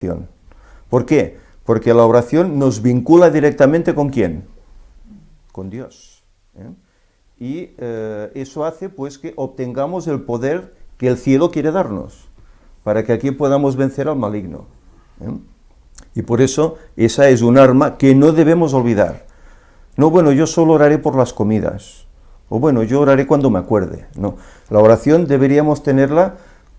oración. ¿Por qué? Porque la oración nos vincula directamente ¿con quién? Con Dios. Y eso hace pues que obtengamos el poder que el cielo quiere darnos, para que aquí podamos vencer al maligno. Y por eso esa es un arma que no debemos olvidar. No, bueno, yo solo oraré por las comidas, o bueno, yo oraré cuando me acuerde. No, la oración deberíamos tenerla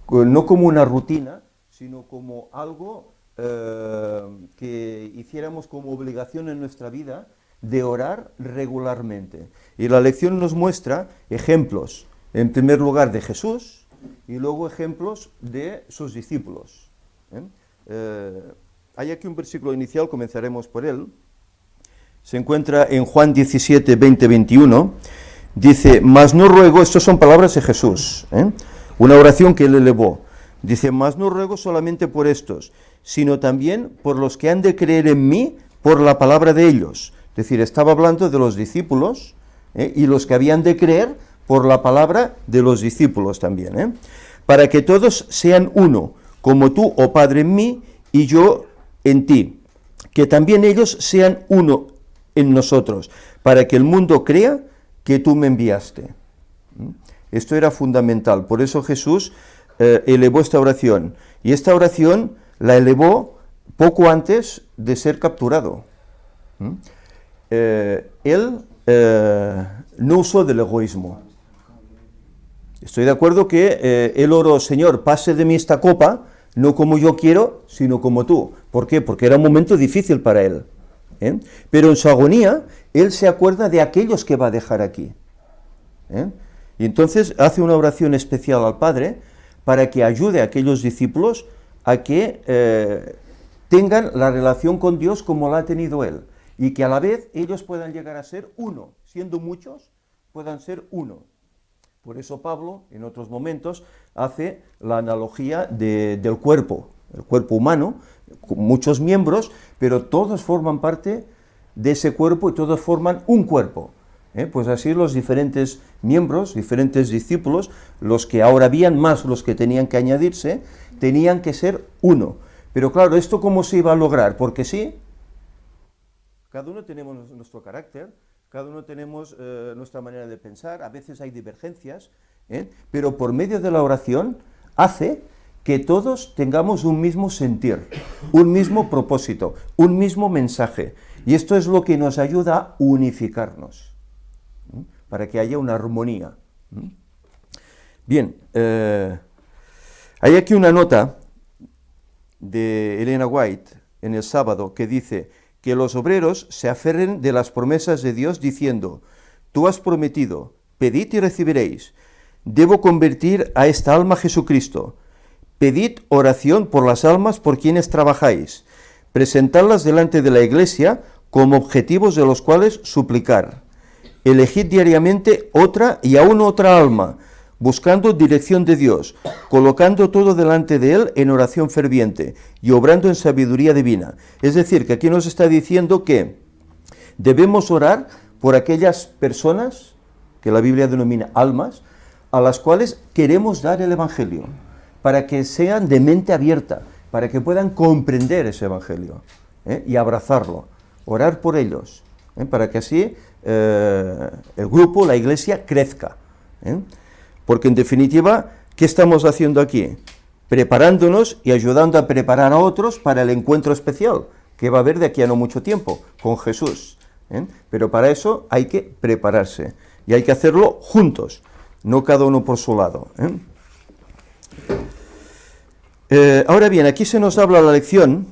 no como una rutina, sino como algo que hiciéramos como obligación en nuestra vida de orar regularmente. Y la lección nos muestra ejemplos, en primer lugar de Jesús, y luego ejemplos de sus discípulos. Hay aquí un versículo inicial, comenzaremos por él. Se encuentra en Juan 17, 20, 21. Dice, mas no ruego, estas son palabras de Jesús, una oración que él elevó. Dice, mas no ruego solamente por estos, sino también por los que han de creer en mí por la palabra de ellos. Es decir, estaba hablando de los discípulos y los que habían de creer por la palabra de los discípulos también. Para que todos sean uno, como tú, oh Padre, en mí y yo en ti. Que también ellos sean uno en nosotros, para que el mundo crea que tú me enviaste. Esto era fundamental, por eso Jesús elevó esta oración, y esta oración la elevó poco antes de ser capturado. Él no usó del egoísmo. Estoy de acuerdo que él oró, Señor, pase de mí esta copa, no como yo quiero, sino como tú. ¿Por qué? Porque era un momento difícil para él. Pero en su agonía, él se acuerda de aquellos que va a dejar aquí. Y entonces hace una oración especial al Padre para que ayude a aquellos discípulos a que tengan la relación con Dios como la ha tenido él, y que a la vez ellos puedan llegar a ser uno, siendo muchos, puedan ser uno. Por eso Pablo, en otros momentos, hace la analogía del cuerpo, el cuerpo humano, con muchos miembros, pero todos forman parte de ese cuerpo y todos forman un cuerpo. Pues así los diferentes miembros, diferentes discípulos, los que ahora habían más, los que tenían que añadirse, tenían que ser uno. Pero claro, ¿esto cómo se iba a lograr? Porque sí, cada uno tenemos nuestro carácter, cada uno tenemos nuestra manera de pensar, a veces hay divergencias, pero por medio de la oración hace que todos tengamos un mismo sentir, un mismo propósito, un mismo mensaje. Y esto es lo que nos ayuda a unificarnos, para que haya una armonía. Bien, hay aquí una nota de Elena White en el sábado que dice que los obreros se aferren de las promesas de Dios diciendo, tú has prometido, pedid y recibiréis, debo convertir a esta alma a Jesucristo, pedid oración por las almas por quienes trabajáis, presentadlas delante de la Iglesia como objetivos de los cuales suplicar, elegid diariamente otra y aún otra alma, buscando dirección de Dios, colocando todo delante de Él en oración ferviente y obrando en sabiduría divina. Es decir, que aquí nos está diciendo que debemos orar por aquellas personas, que la Biblia denomina almas, a las cuales queremos dar el Evangelio, para que sean de mente abierta, para que puedan comprender ese Evangelio y abrazarlo, orar por ellos, para que así el grupo, la Iglesia, crezca. Porque en definitiva, ¿qué estamos haciendo aquí? Preparándonos y ayudando a preparar a otros para el encuentro especial que va a haber de aquí a no mucho tiempo con Jesús. Pero para eso hay que prepararse y hay que hacerlo juntos, no cada uno por su lado. Ahora bien, aquí se nos habla la lección.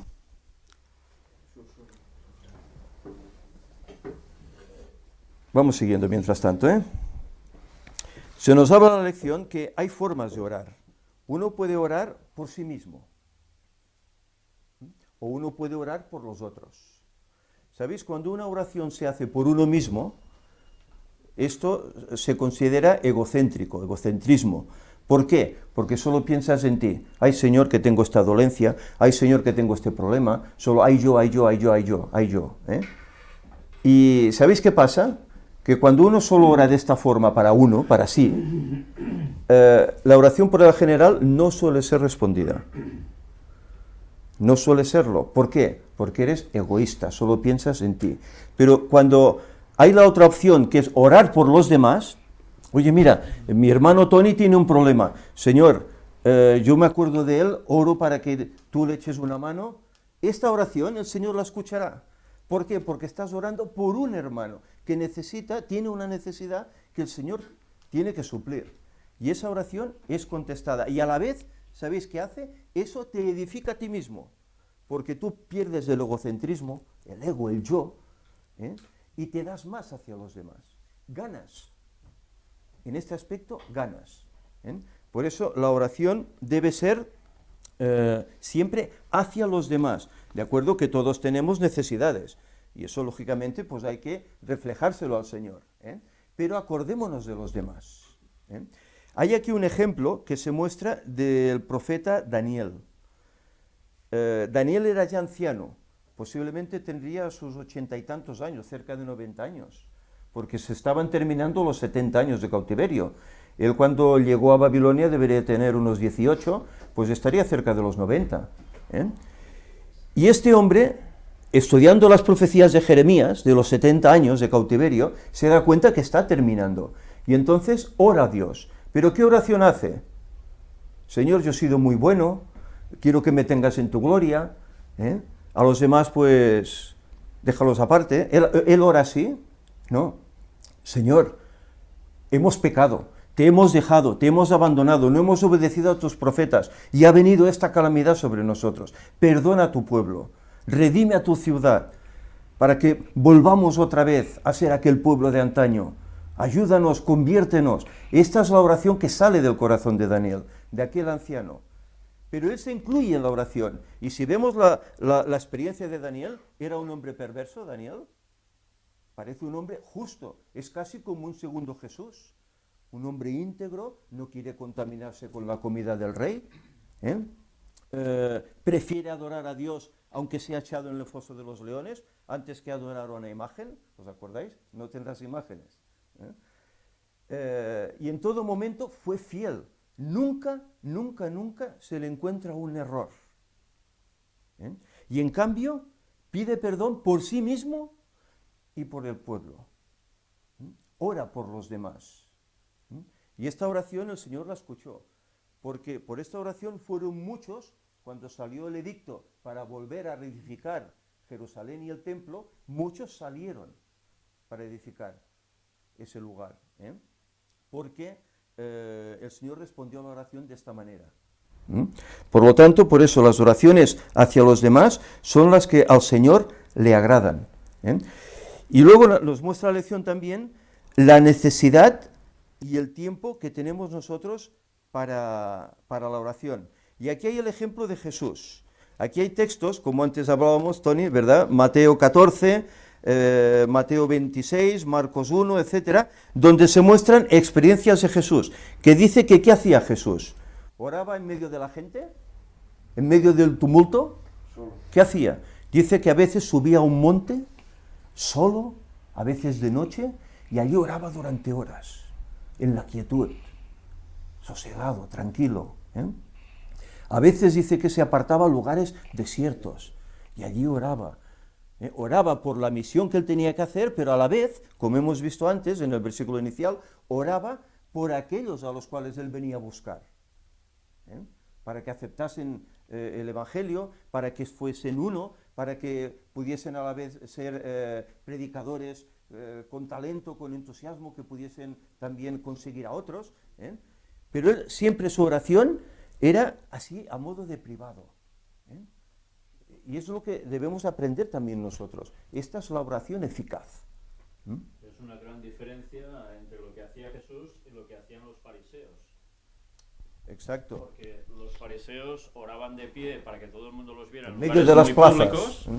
Vamos siguiendo mientras tanto, Se nos habla la lección que hay formas de orar. Uno puede orar por sí mismo, o uno puede orar por los otros. ¿Sabéis? Cuando una oración se hace por uno mismo, esto se considera egocéntrico, egocentrismo. ¿Por qué? Porque solo piensas en ti. Ay, Señor, que tengo esta dolencia. Ay, Señor, que tengo este problema. Solo ay yo. ¿Y sabéis qué pasa? Que cuando uno solo ora de esta forma para uno, para sí, la oración por el general no suele ser respondida. No suele serlo. ¿Por qué? Porque eres egoísta, solo piensas en ti. Pero cuando hay la otra opción, que es orar por los demás, oye, mira, mi hermano Tony tiene un problema. Señor, yo me acuerdo de él, oro para que tú le eches una mano. Esta oración el Señor la escuchará. ¿Por qué? Porque estás orando por un hermano que tiene una necesidad que el Señor tiene que suplir. Y esa oración es contestada. Y a la vez, ¿sabéis qué hace? Eso te edifica a ti mismo. Porque tú pierdes el egocentrismo, el ego, el yo, y te das más hacia los demás. Ganas. En este aspecto, ganas. Por eso la oración debe ser siempre hacia los demás. De acuerdo que todos tenemos necesidades. Y eso, lógicamente, pues hay que reflejárselo al Señor. Pero acordémonos de los demás. Hay aquí un ejemplo que se muestra del profeta Daniel. Daniel era ya anciano, posiblemente tendría sus 80 y tantos años, cerca de 90 años, porque se estaban terminando los 70 años de cautiverio. Él cuando llegó a Babilonia debería tener unos 18, pues estaría cerca de los 90. Y este hombre, estudiando las profecías de Jeremías, de los 70 años de cautiverio, se da cuenta que está terminando. Y entonces ora a Dios. ¿Pero qué oración hace? Señor, yo he sido muy bueno, quiero que me tengas en tu gloria, a los demás pues déjalos aparte. Él ora así, ¿no? Señor, hemos pecado, te hemos dejado, te hemos abandonado, no hemos obedecido a tus profetas y ha venido esta calamidad sobre nosotros. Perdona a tu pueblo, redime a tu ciudad para que volvamos otra vez a ser aquel pueblo de antaño. Ayúdanos, conviértenos. Esta es la oración que sale del corazón de Daniel, de aquel anciano. Pero él se incluye en la oración. Y si vemos la experiencia de Daniel, ¿era un hombre perverso, Daniel? Parece un hombre justo. Es casi como un segundo Jesús. Un hombre íntegro, no quiere contaminarse con la comida del rey. Prefiere adorar a Dios, aunque sea echado en el foso de los leones, antes que adorar a una imagen. ¿Os acordáis? No tendrás imágenes. Y en todo momento fue fiel. Nunca se le encuentra un error. Y en cambio, pide perdón por sí mismo y por el pueblo. Ora por los demás. Y esta oración el Señor la escuchó, porque por esta oración fueron muchos, cuando salió el edicto para volver a reedificar Jerusalén y el templo, muchos salieron para edificar ese lugar, porque el Señor respondió a la oración de esta manera. Por lo tanto, por eso las oraciones hacia los demás son las que al Señor le agradan. Y luego nos muestra la lección también la necesidad y el tiempo que tenemos nosotros para la oración. Y aquí hay el ejemplo de Jesús. Aquí hay textos, como antes hablábamos, Tony, ¿verdad? Mateo 14, Mateo 26, Marcos 1, etcétera, donde se muestran experiencias de Jesús, que dice que ¿qué hacía Jesús? ¿Oraba en medio de la gente? ¿En medio del tumulto? ¿Qué hacía? Dice que a veces subía a un monte, solo, a veces de noche, y allí oraba durante horas, en la quietud, sosegado, tranquilo. A veces dice que se apartaba a lugares desiertos, y allí oraba. Oraba por la misión que él tenía que hacer, pero a la vez, como hemos visto antes en el versículo inicial, oraba por aquellos a los cuales él venía a buscar, para que aceptasen el Evangelio, para que fuesen uno, para que pudiesen a la vez ser predicadores con talento, con entusiasmo, que pudiesen también conseguir a otros. Pero él, siempre su oración era así, a modo de privado. Y eso es lo que debemos aprender también nosotros. Esta es la oración eficaz. Es una gran diferencia entre lo que hacía Jesús y lo que hacían los fariseos. Exacto. Porque los fariseos oraban de pie para que todo el mundo los viera en medio de las plazas. Públicos,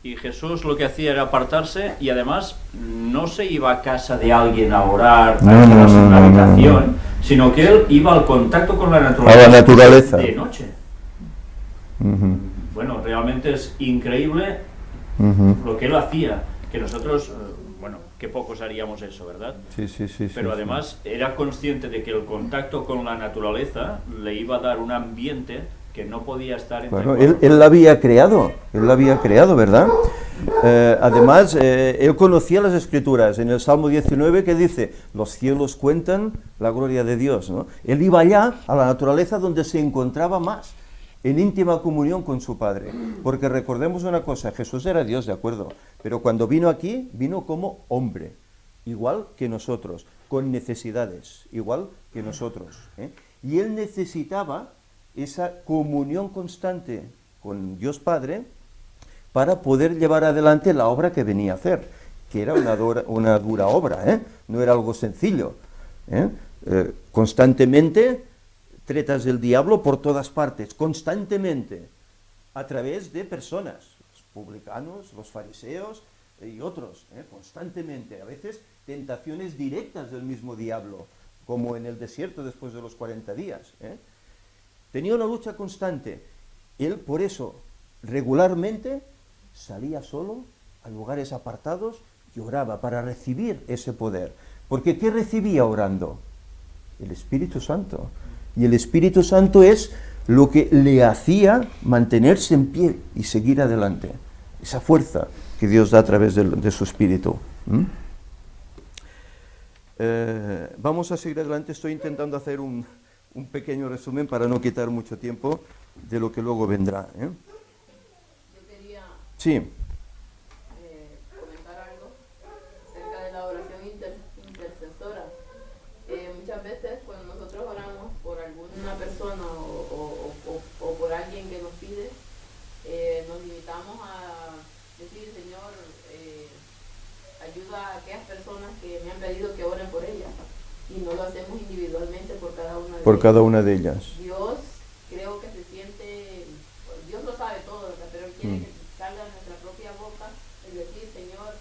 y Jesús lo que hacía era apartarse y además no se iba a casa de alguien a orar, a quedarse en una habitación, sino que él iba al contacto con la naturaleza. A la naturaleza. De noche. Bueno, realmente es increíble lo que él hacía, que nosotros, que pocos haríamos eso, ¿verdad? Sí. Pero además era consciente de que el contacto con la naturaleza le iba a dar un ambiente que no podía estar entre Bueno, cuatro. él la había creado, ¿verdad? Además, él conocía las Escrituras. En el Salmo 19 que dice, los cielos cuentan la gloria de Dios, ¿no? Él iba allá, a la naturaleza, donde se encontraba más, en íntima comunión con su Padre. Porque recordemos una cosa, Jesús era Dios, de acuerdo, pero cuando vino aquí, vino como hombre, igual que nosotros, con necesidades, igual que nosotros, ¿eh? Y él necesitaba esa comunión constante con Dios Padre para poder llevar adelante la obra que venía a hacer, que era una dura obra, ¿eh? No era algo sencillo, ¿eh? Constantemente tretas del diablo por todas partes, constantemente, a través de personas, los publicanos, los fariseos y otros, constantemente, a veces tentaciones directas del mismo diablo, como en el desierto después de los 40 días. Tenía una lucha constante. Él, por eso, regularmente salía solo a lugares apartados y oraba para recibir ese poder. Porque ¿qué recibía orando? El Espíritu Santo. Y el Espíritu Santo es lo que le hacía mantenerse en pie y seguir adelante. Esa fuerza que Dios da a través de su Espíritu. Vamos a seguir adelante. Estoy intentando hacer un pequeño resumen para no quitar mucho tiempo de lo que luego vendrá. Yo quería Sí. comentar algo acerca de la oración intercesora. Muchas veces cuando nosotros oramos por alguna persona o por alguien que nos pide, nos limitamos a decir, Señor, ayuda a aquellas personas que me han pedido que oren por ellas, y no lo hacemos individualmente por cada una de Por ellas. cada una de ellas. Dios creo que se siente, Dios lo sabe todo, ¿verdad? Pero Él quiere que salga de nuestra propia boca el decir, Señor,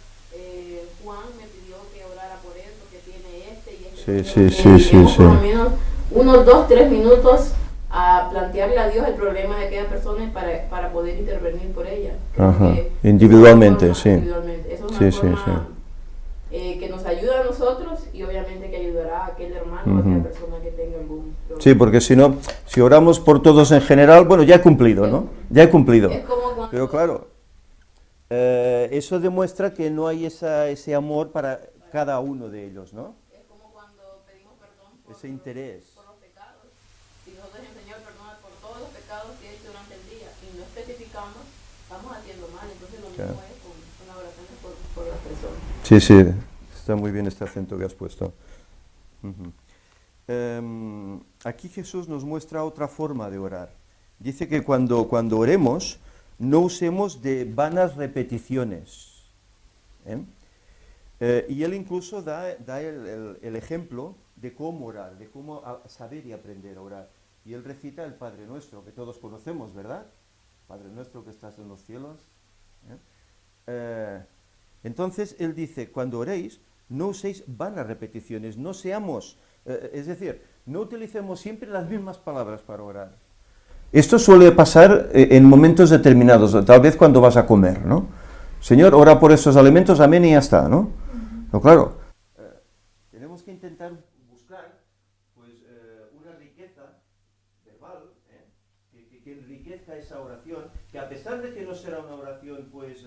Juan me pidió que orara por él porque tiene este y este. Por lo menos unos 2-3 minutos a plantearle a Dios el problema de aquella persona para poder intervenir por ella. Ajá. Individualmente, sí. Individualmente. Eso es una forma que nos ayuda a nosotros y obviamente que ayudará a aquel hermano o a aquella persona que tenga algún problema. Sí, porque si no, si oramos por todos en general, bueno, ya he cumplido, ¿no? Ya he cumplido. Es como cuando, Pero claro, eso demuestra que no hay ese amor para cada uno de ellos, ¿no? es como cuando pedimos perdón Ese interés. por los pecados. Si nosotros el Señor perdona por todos los pecados que he hecho durante el día y no especificamos, estamos haciendo mal. Entonces lo mismo es con la oración por las personas. Sí, sí, está muy bien este acento que has puesto. Aquí Jesús nos muestra otra forma de orar. Dice que cuando oremos, no usemos de vanas repeticiones. Y él incluso da el ejemplo de cómo orar, de cómo saber y aprender a orar. Y él recita el Padre Nuestro, que todos conocemos, ¿verdad? Padre Nuestro que estás en los cielos. Entonces él dice, cuando oréis, no uséis vanas repeticiones, no seamos, es decir, no utilicemos siempre las mismas palabras para orar. Esto suele pasar en momentos determinados, tal vez cuando vas a comer, ¿no? Señor, ora por estos alimentos, amén, y ya está, ¿no? No, claro, tenemos que intentar buscar, pues, una riqueza verbal, que enriquezca esa oración, que a pesar de que no será una oración, pues,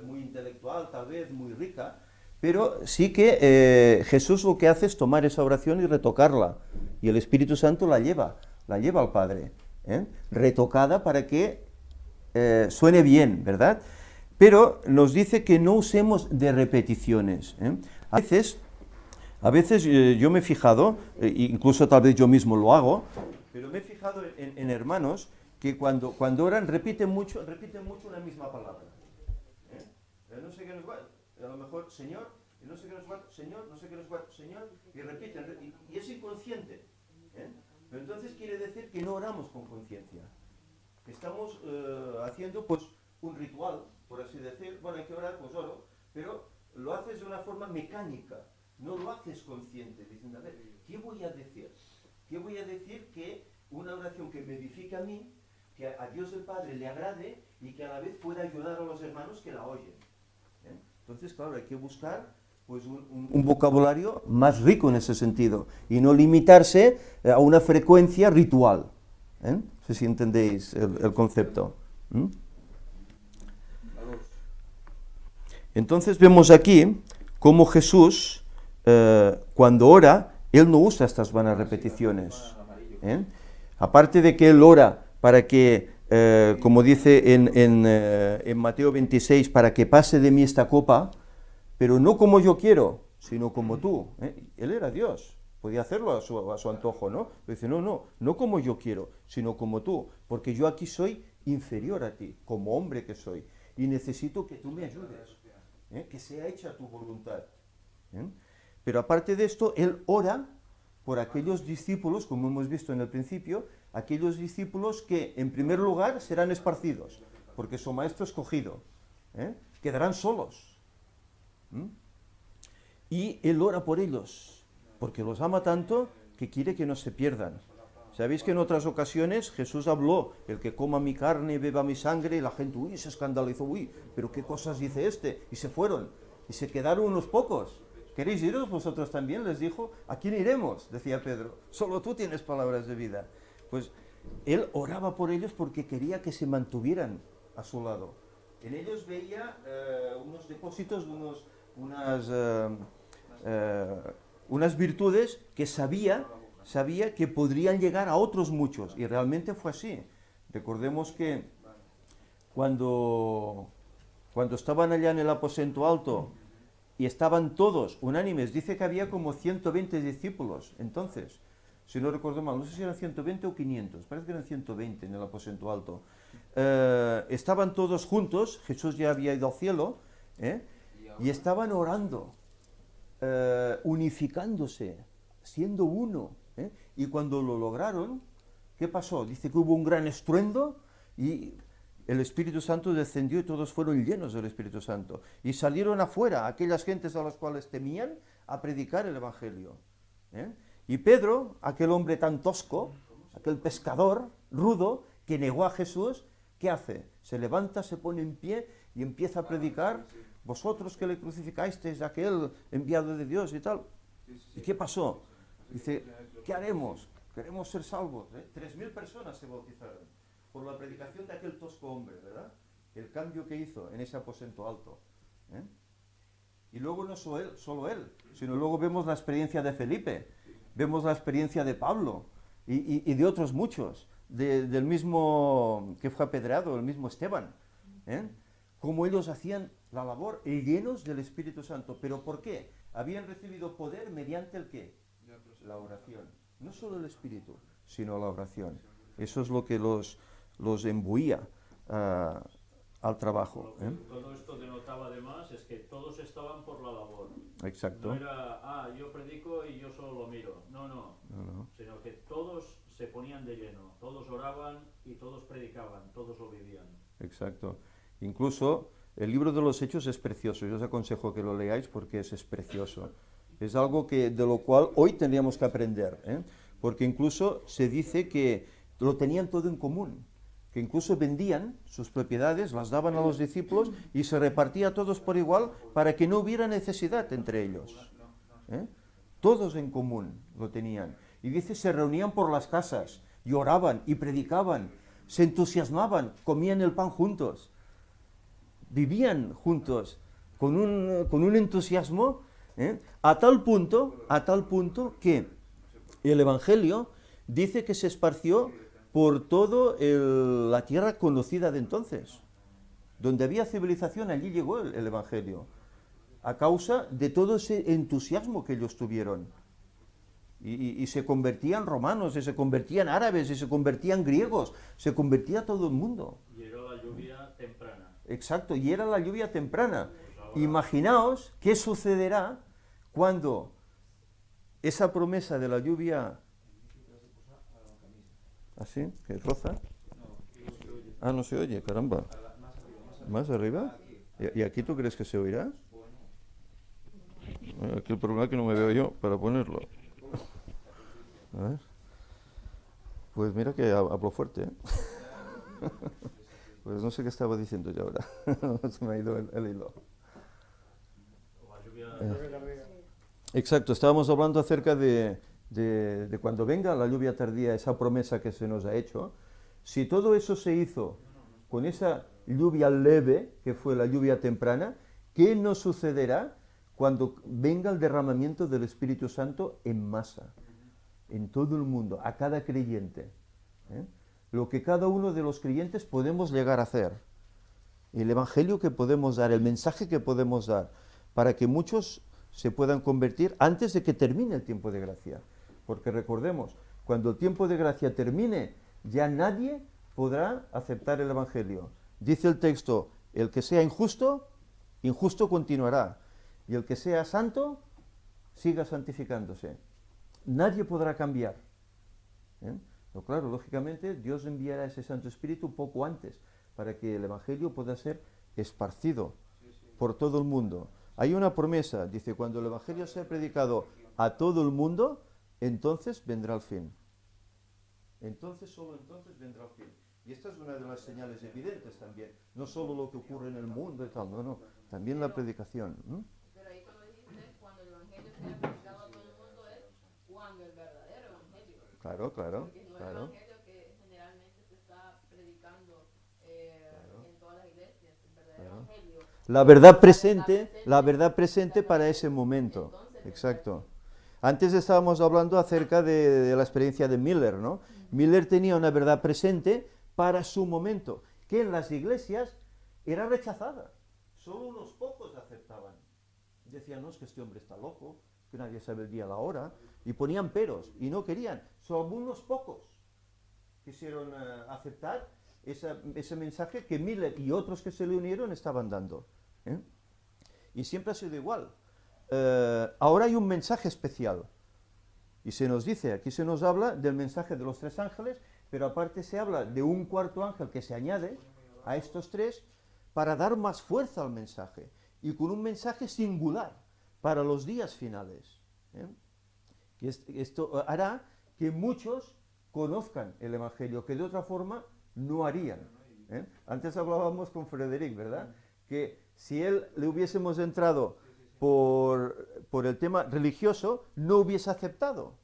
muy intelectual, tal vez, muy rica, pero sí que Jesús lo que hace es tomar esa oración y retocarla, y el Espíritu Santo la lleva al Padre, retocada para que suene bien, ¿verdad? Pero nos dice que no usemos de repeticiones. A veces yo me he fijado, incluso tal vez yo mismo lo hago, pero me he fijado en hermanos que cuando oran repiten mucho una misma palabra. No sé qué nos va, a lo mejor Señor, y no sé qué nos va, Señor, no sé qué nos va, Señor, y repiten, y es inconsciente. Pero entonces quiere decir que no oramos con conciencia, que estamos haciendo pues un ritual, por así decir, bueno, hay que orar, pues oro, pero lo haces de una forma mecánica, no lo haces consciente, diciendo, a ver, ¿qué voy a decir? ¿Qué voy a decir que una oración que me edifica a mí, que a Dios el Padre le agrade y que a la vez pueda ayudar a los hermanos que la oyen? Entonces, claro, hay que buscar pues un vocabulario más rico en ese sentido y no limitarse a una frecuencia ritual. No sé si entendéis el concepto. ¿Mm? Entonces vemos aquí cómo Jesús, cuando ora, Él no usa estas vanas repeticiones. Aparte de que Él ora para que, como dice en Mateo 26, para que pase de mí esta copa, pero no como yo quiero, sino como tú. Él era Dios, podía hacerlo a su antojo, ¿no? Pero dice, no como yo quiero, sino como tú, porque yo aquí soy inferior a ti, como hombre que soy, y necesito que tú me ayudes, que sea hecha tu voluntad. Pero aparte de esto, Él ora por aquellos discípulos, como hemos visto en el principio, aquellos discípulos que en primer lugar serán esparcidos, porque su maestro escogido, quedarán solos. Y Él ora por ellos, porque los ama tanto que quiere que no se pierdan. Sabéis que en otras ocasiones Jesús habló, el que coma mi carne y beba mi sangre, y la gente, se escandalizó, pero qué cosas dice este, y se fueron, y se quedaron unos pocos. ¿Queréis iros vosotros también? Les dijo, ¿a quién iremos? Decía Pedro, solo tú tienes palabras de vida. Pues Él oraba por ellos porque quería que se mantuvieran a su lado. En ellos veía unos depósitos, unas virtudes que sabía que podrían llegar a otros muchos, y realmente fue así. Recordemos que cuando estaban allá en el aposento alto y estaban todos unánimes, dice que había como 120 discípulos, entonces, si no recuerdo mal, no sé si eran 120 o 500, parece que eran 120 en el aposento alto. Estaban todos juntos, Jesús ya había ido al cielo, y estaban orando, unificándose, siendo uno. Y cuando lo lograron, ¿qué pasó? Dice que hubo un gran estruendo y el Espíritu Santo descendió y todos fueron llenos del Espíritu Santo. Y salieron afuera aquellas gentes a las cuales temían a predicar el Evangelio. Y Pedro, aquel hombre tan tosco, aquel pescador rudo que negó a Jesús, ¿qué hace? Se levanta, se pone en pie y empieza a predicar, vosotros que le crucificasteis a aquel enviado de Dios y tal. ¿Y qué pasó? Dice, ¿qué haremos? Queremos ser salvos. 3.000 personas se bautizaron por la predicación de aquel tosco hombre, ¿verdad? El cambio que hizo en ese aposento alto. Y luego no solo él, sino luego vemos la experiencia de Felipe, vemos la experiencia de Pablo y de otros muchos, del mismo que fue apedreado, el mismo Esteban. Cómo ellos hacían la labor llenos del Espíritu Santo. ¿Pero por qué? Habían recibido poder mediante el ¿qué? La oración. No solo el Espíritu, sino la oración. Eso es lo que los embuía al trabajo. Todo esto denotaba además es que todos estaban por la labor. Exacto. No era, yo predico y yo solo lo miro. No. Sino que todos se ponían de lleno, todos oraban y todos predicaban, todos lo vivían. Exacto. Incluso el libro de los Hechos es precioso. Yo os aconsejo que lo leáis porque es precioso. Es algo de lo cual hoy tendríamos que aprender, porque incluso se dice que lo tenían todo en común, que incluso vendían sus propiedades, las daban a los discípulos y se repartía a todos por igual para que no hubiera necesidad entre ellos. Todos en común lo tenían. Y dice, se reunían por las casas y oraban y predicaban, se entusiasmaban, comían el pan juntos, vivían juntos con un entusiasmo, a tal punto que el Evangelio dice que se esparció por toda la tierra conocida de entonces. Donde había civilización, allí llegó el Evangelio, a causa de todo ese entusiasmo que ellos tuvieron. Y se convertían romanos, y se convertían árabes, y se convertían griegos, se convertía todo el mundo. Y era la lluvia temprana. Exacto, y era la lluvia temprana. Imaginaos qué sucederá cuando esa promesa de la lluvia... ¿Así? ¿Que roza? No se oye, caramba. ¿Más arriba? ¿Y aquí tú crees que se oirá? Aquí el problema es que no me veo yo para ponerlo. A ver. Pues mira que hablo fuerte, Pues no sé qué estaba diciendo yo ahora. Se me ha ido el hilo. Exacto, estábamos hablando acerca de cuando venga la lluvia tardía, esa promesa que se nos ha hecho, Si todo eso se hizo con esa lluvia leve, que fue la lluvia temprana, ¿qué nos sucederá cuando venga el derramamiento del Espíritu Santo en masa, en todo el mundo, a cada creyente? Lo que cada uno de los creyentes podemos llegar a hacer, el evangelio que podemos dar, el mensaje que podemos dar, para que muchos se puedan convertir antes de que termine el tiempo de gracia. Porque recordemos, cuando el tiempo de gracia termine, ya nadie podrá aceptar el evangelio. Dice el texto, el que sea injusto, injusto continuará, y el que sea santo, siga santificándose. Nadie podrá cambiar. Pero claro, lógicamente, Dios enviará ese Santo Espíritu poco antes, para que el evangelio pueda ser esparcido por todo el mundo. Hay una promesa, dice, cuando el evangelio sea predicado a todo el mundo, entonces vendrá el fin. Entonces, solo entonces vendrá el fin. Y esta es una de las señales evidentes también. No solo lo que ocurre en el mundo y tal, no, también la predicación. Pero ahí cuando dijiste, cuando el evangelio sea predicado a todo el mundo, es cuando el verdadero evangelio. Claro. Porque no es el evangelio que generalmente se está predicando en todas las iglesias, el verdadero evangelio. La verdad presente para ese momento. Exacto. Antes estábamos hablando acerca de la experiencia de Miller, ¿no? Miller tenía una verdad presente para su momento, que en las iglesias era rechazada. Solo unos pocos la aceptaban. Decían, no, es que este hombre está loco, que nadie sabe el día, la hora, y ponían peros, y no querían. Solo unos pocos quisieron aceptar ese mensaje que Miller y otros que se le unieron estaban dando. Y siempre ha sido igual. Ahora hay un mensaje especial. Y se nos dice, aquí se nos habla del mensaje de los 3 ángeles, pero aparte se habla de un cuarto ángel que se añade a estos 3 para dar más fuerza al mensaje. Y con un mensaje singular para los días finales. Esto hará que muchos conozcan el evangelio, que de otra forma no harían. Antes hablábamos con Frederic, ¿verdad? Que si él le hubiésemos entrado por el tema religioso, no hubiese aceptado.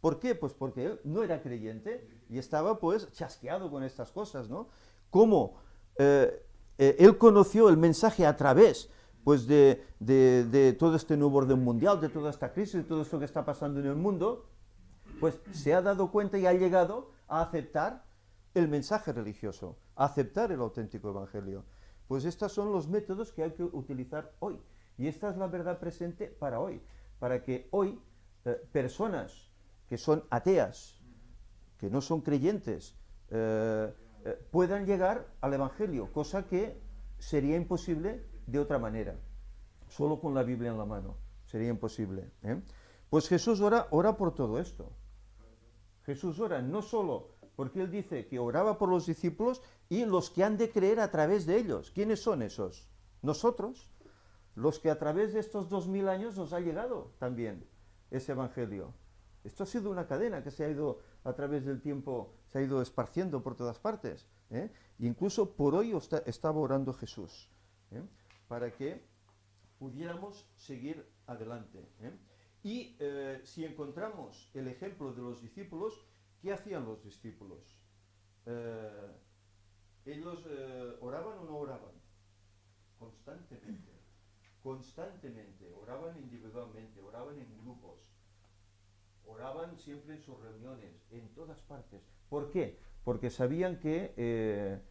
¿Por qué? Pues porque él no era creyente y estaba pues chasqueado con estas cosas, ¿no? Como él conoció el mensaje a través pues de todo este nuevo orden mundial, de toda esta crisis, de todo esto que está pasando en el mundo, pues se ha dado cuenta y ha llegado a aceptar el mensaje religioso, a aceptar el auténtico evangelio. Pues estos son los métodos que hay que utilizar hoy. Y esta es la verdad presente para hoy, para que hoy personas que son ateas, que no son creyentes, puedan llegar al evangelio, cosa que sería imposible de otra manera, solo con la Biblia en la mano, sería imposible. Pues Jesús ora por todo esto. Jesús ora no solo porque él dice que oraba por los discípulos y los que han de creer a través de ellos. ¿Quiénes son esos? Nosotros, los que a través de estos 2000 años nos ha llegado también ese evangelio. Esto ha sido una cadena que se ha ido a través del tiempo, se ha ido esparciendo por todas partes. Incluso por hoy estaba orando Jesús, para que pudiéramos seguir adelante. Y si encontramos el ejemplo de los discípulos, ¿qué hacían los discípulos? ¿Ellos oraban o no oraban? Constantemente, oraban individualmente, oraban en grupos, oraban siempre en sus reuniones, en todas partes. ¿Por qué? Porque sabían que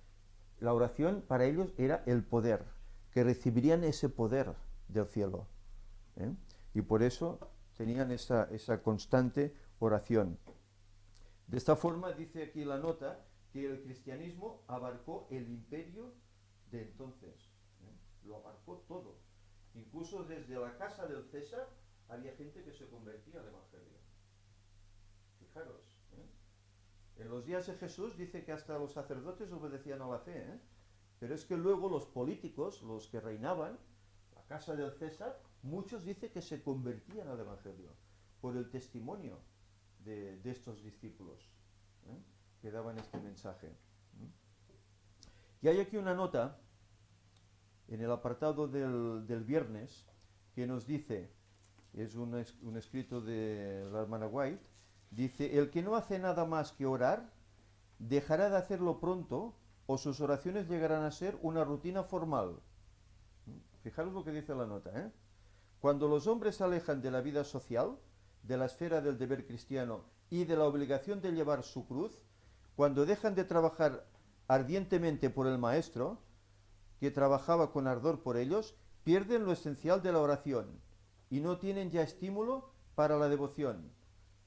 la oración para ellos era el poder, que recibirían ese poder del cielo. Y por eso tenían esa constante oración. De esta forma dice aquí la nota que el cristianismo abarcó el imperio de entonces. Lo abarcó todo. Incluso desde la casa del César había gente que se convertía al evangelio. Fijaros. En los días de Jesús dice que hasta los sacerdotes obedecían a la fe. Pero es que luego los políticos, los que reinaban, la casa del César, muchos dicen que se convertían al evangelio por el testimonio de estos discípulos que daban este mensaje. Y hay aquí una nota en el apartado del viernes que nos dice, es un escrito de la hermana White, dice, el que no hace nada más que orar dejará de hacerlo pronto o sus oraciones llegarán a ser una rutina formal. Fijaros lo que dice la nota, ¿eh? Cuando los hombres se alejan de la vida social, de la esfera del deber cristiano y de la obligación de llevar su cruz, cuando dejan de trabajar ardientemente por el Maestro, que trabajaba con ardor por ellos, pierden lo esencial de la oración y no tienen ya estímulo para la devoción.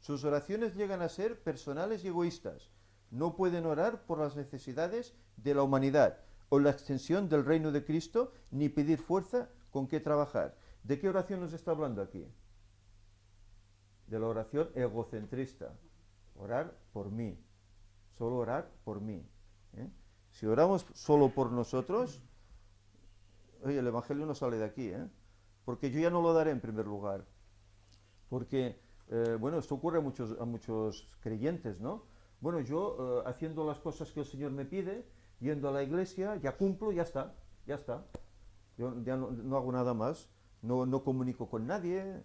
Sus oraciones llegan a ser personales y egoístas. No pueden orar por las necesidades de la humanidad o la extensión del reino de Cristo, ni pedir fuerza con qué trabajar. ¿De qué oración nos está hablando aquí? De la oración egocentrista. Orar por mí. Solo orar por mí. Si oramos solo por nosotros, oye, el Evangelio no sale de aquí, porque yo ya no lo daré en primer lugar. Porque, bueno, esto ocurre a muchos creyentes, ¿no? Bueno, yo haciendo las cosas que el Señor me pide, yendo a la iglesia, ya cumplo, ya está. Yo ya no hago nada más, no comunico con nadie.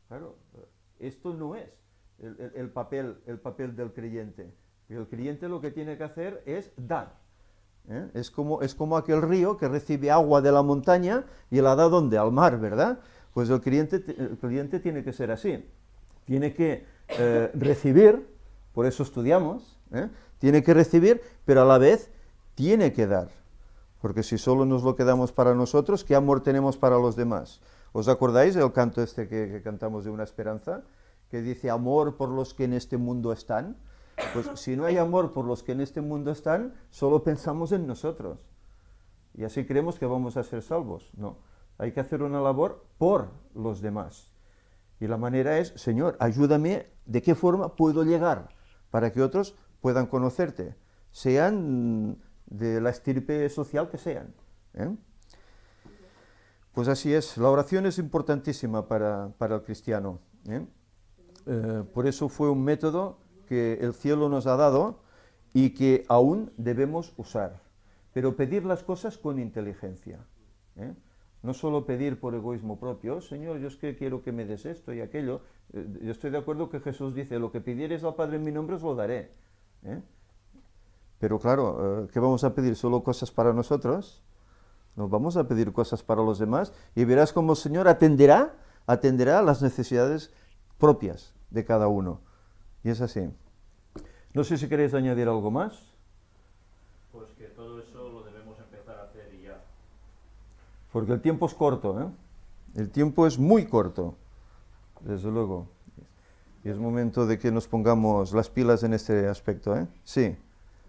Claro, esto no es el papel del creyente. El creyente lo que tiene que hacer es dar. Es como aquel río que recibe agua de la montaña y la da ¿dónde? Al mar, ¿verdad? Pues el creyente tiene que ser así. Tiene que recibir, por eso estudiamos, tiene que recibir, pero a la vez tiene que dar. Porque si solo nos lo quedamos para nosotros, ¿qué amor tenemos para los demás? ¿Os acordáis del canto este que cantamos de Una Esperanza? Que dice, amor por los que en este mundo están. Pues si no hay amor por los que en este mundo están, solo pensamos en nosotros. Y así creemos que vamos a ser salvos. No, hay que hacer una labor por los demás. Y la manera es, Señor, ayúdame, ¿de qué forma puedo llegar? Para que otros puedan conocerte, sean de la estirpe social que sean. Pues así es, la oración es importantísima para el cristiano. Por eso fue un método que el cielo nos ha dado y que aún debemos usar. Pero pedir las cosas con inteligencia. No solo pedir por egoísmo propio, Señor, yo es que quiero que me des esto y aquello. Yo estoy de acuerdo que Jesús dice, lo que pidieres al Padre en mi nombre os lo daré. Pero claro, ¿qué vamos a pedir? ¿Solo cosas para nosotros? Nos vamos a pedir cosas para los demás y verás cómo el Señor atenderá las necesidades propias de cada uno. Y es así. No sé si queréis añadir algo más. Pues que todo eso lo debemos empezar a hacer y ya. Porque el tiempo es corto, ¿eh? El tiempo es muy corto, desde luego. Y es momento de que nos pongamos las pilas en este aspecto, ¿eh? Sí.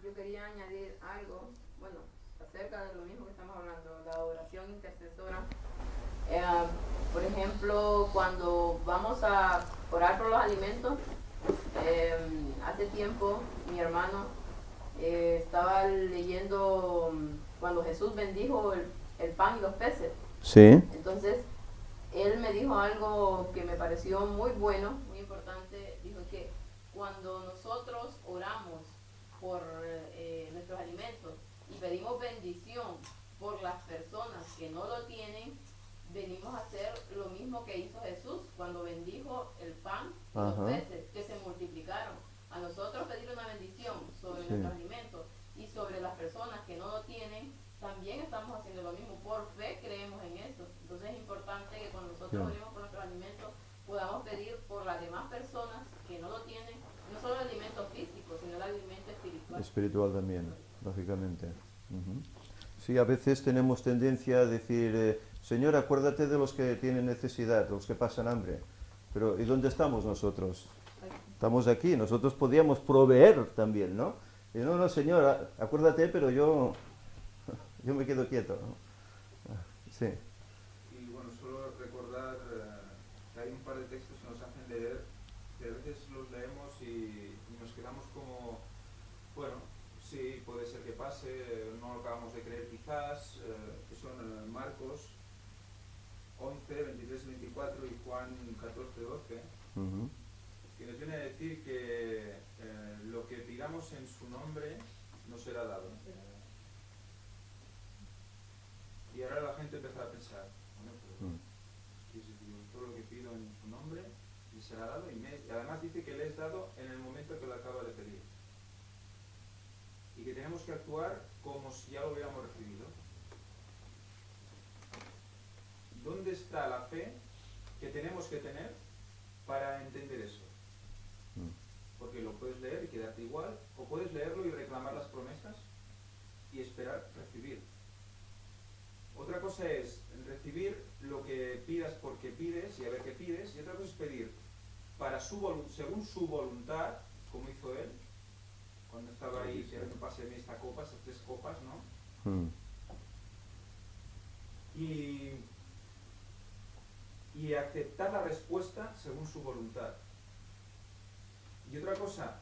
Yo quería añadir algo, bueno, acerca de lo mismo que estamos hablando, la oración intercesora. Por ejemplo, cuando vamos a orar por los alimentos, hace tiempo mi hermano estaba leyendo cuando Jesús bendijo el pan y los peces. Sí. Entonces, él me dijo algo que me pareció muy bueno, muy importante. Dijo que cuando nosotros oramos por nuestros alimentos y pedimos bendición por las personas que no lo tienen, venimos a hacer lo mismo que hizo Jesús cuando bendijo el pan y los peces, que se multiplicaron. A nosotros pedir una bendición sobre nuestros alimentos y sobre las personas que no lo tienen, también estamos haciendo lo mismo. Por fe creemos en eso. Entonces es importante que cuando nosotros oremos por nuestros alimentos, podamos pedir por las demás personas que no lo tienen, no solo el alimento físico, sino el alimento espiritual. Espiritual también, lógicamente. Sí, a veces tenemos tendencia a decir, Señor, acuérdate de los que tienen necesidad, de los que pasan hambre. Pero ¿y dónde estamos nosotros? Estamos aquí, nosotros podíamos proveer también, ¿no? Y no, Señor, acuérdate, pero yo me quedo quieto, ¿no? Sí. Y bueno, solo recordar que hay un par de textos que nos hacen leer, que a veces los leemos y nos quedamos como, bueno, sí, puede ser que pase, no lo acabamos de creer quizás, que son Marcos 11, 23, 24 y Juan 14, 12, que nos viene a decir que lo que pidamos en su nombre nos será dado. Y ahora la gente empezará a pensar, bueno, pero todo lo que pido en su nombre me será dado y además dice que le es dado en el momento que lo acaba de pedir. y que tenemos que actuar como si ya lo hubiéramos recibido. ¿Dónde está la fe que tenemos que tener para entender eso? Porque lo puedes leer y quedarte igual, o puedes leerlo y reclamar las promesas y esperar recibir. Otra cosa es recibir lo que pidas porque pides y a ver qué pides, y otra cosa es pedir para según su voluntad, como hizo él, cuando estaba ahí, que me pase de mí esta copa, esas 3 copas, ¿no? Y aceptar la respuesta según su voluntad. Y otra cosa,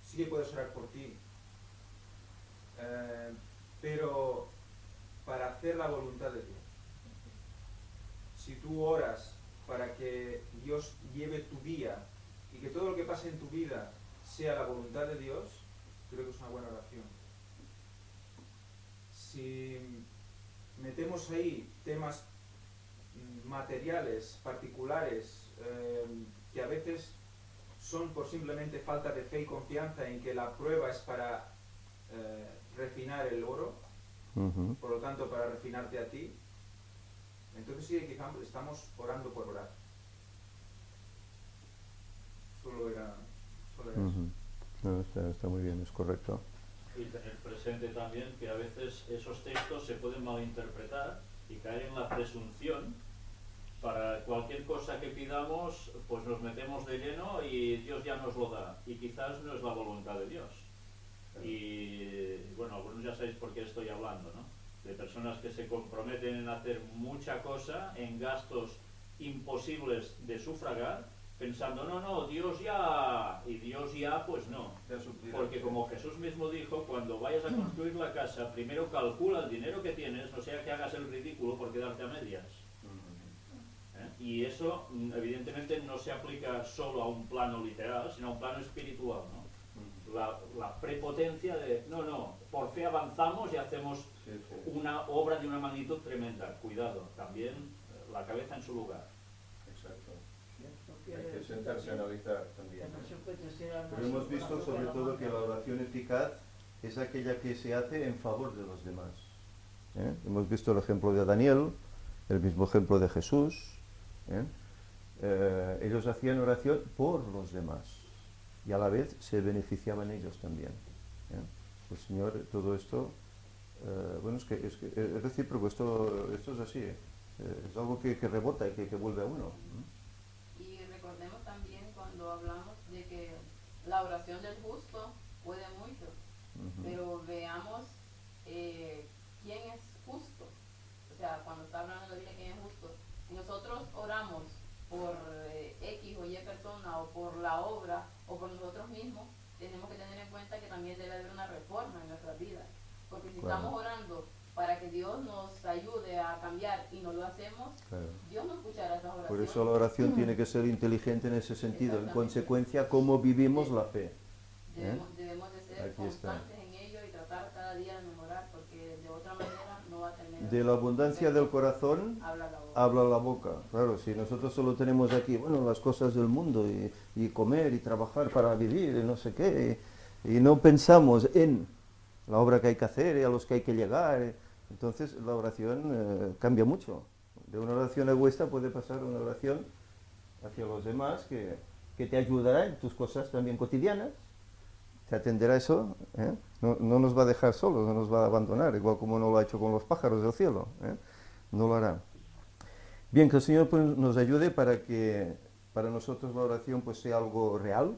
sí que puedes orar por ti, pero para hacer la voluntad de Dios. Si tú oras para que Dios lleve tu día y que todo lo que pase en tu vida sea la voluntad de Dios, creo que es una buena oración. Si metemos ahí temas materiales, particulares, que a veces son por simplemente falta de fe y confianza en que la prueba es para refinar el oro, por lo tanto para refinarte a ti, entonces sí que quizás estamos orando por orar. Solo era eso. No, está muy bien, es correcto. Y tener presente también que a veces esos textos se pueden malinterpretar y caer en la presunción. Para cualquier cosa que pidamos, pues nos metemos de lleno y Dios ya nos lo da. Y quizás no es la voluntad de Dios. Y bueno, algunos ya sabéis por qué estoy hablando, ¿no? De personas que se comprometen en hacer mucha cosa, en gastos imposibles de sufragar, pensando, no, Dios ya, y Dios ya, pues no. Porque como Jesús mismo dijo, cuando vayas a construir la casa, primero calcula el dinero que tienes, no sea que hagas el ridículo por quedarte a medias. Y eso, evidentemente, no se aplica solo a un plano literal, sino a un plano espiritual, ¿no? La prepotencia de, no, por fe avanzamos y hacemos una obra de una magnitud tremenda. Cuidado, también la cabeza en su lugar. Exacto. Hay que sentarse a analizar también. Pero hemos visto sobre todo que la oración eficaz es aquella que se hace en favor de los demás. Hemos visto el ejemplo de Daniel, el mismo ejemplo de Jesús. Ellos hacían oración por los demás y a la vez se beneficiaban ellos también. Pues Señor, todo esto, bueno, es que es recíproco, esto es así, es algo que rebota y que vuelve a uno. Y recordemos también cuando hablamos de que la oración del justo puede mucho, pero veamos quién es justo. O sea, cuando está hablando de la Biblia, quién es justo. Si nosotros oramos por X o Y persona o por la obra o por nosotros mismos, tenemos que tener en cuenta que también debe haber una reforma en nuestras vidas. Porque si estamos orando para que Dios nos ayude a cambiar y no lo hacemos, Dios no escuchará esas oraciones. Por eso la oración tiene que ser inteligente en ese sentido, en consecuencia, cómo vivimos la fe. Debemos de ser constantes en ello y tratar cada día de mejorar, porque de otra manera no va a tener... De la abundancia del corazón habla la boca. Claro, si nosotros solo tenemos aquí, bueno, las cosas del mundo y comer y trabajar para vivir y no sé qué, y no pensamos en la obra que hay que hacer y a los que hay que llegar, entonces la oración cambia mucho. De una oración egoísta puede pasar a una oración hacia los demás que te ayudará en tus cosas también cotidianas, te atenderá eso, no nos va a dejar solos, no nos va a abandonar, igual como no lo ha hecho con los pájaros del cielo, no lo hará. Bien, que el Señor pues, nos ayude para que para nosotros la oración pues, sea algo real,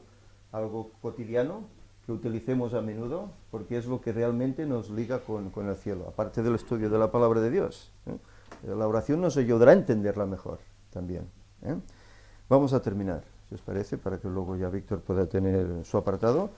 algo cotidiano, que utilicemos a menudo, porque es lo que realmente nos liga con el cielo, aparte del estudio de la palabra de Dios. La oración nos ayudará a entenderla mejor también. Vamos a terminar, si os parece, para que luego ya Víctor pueda tener su apartado.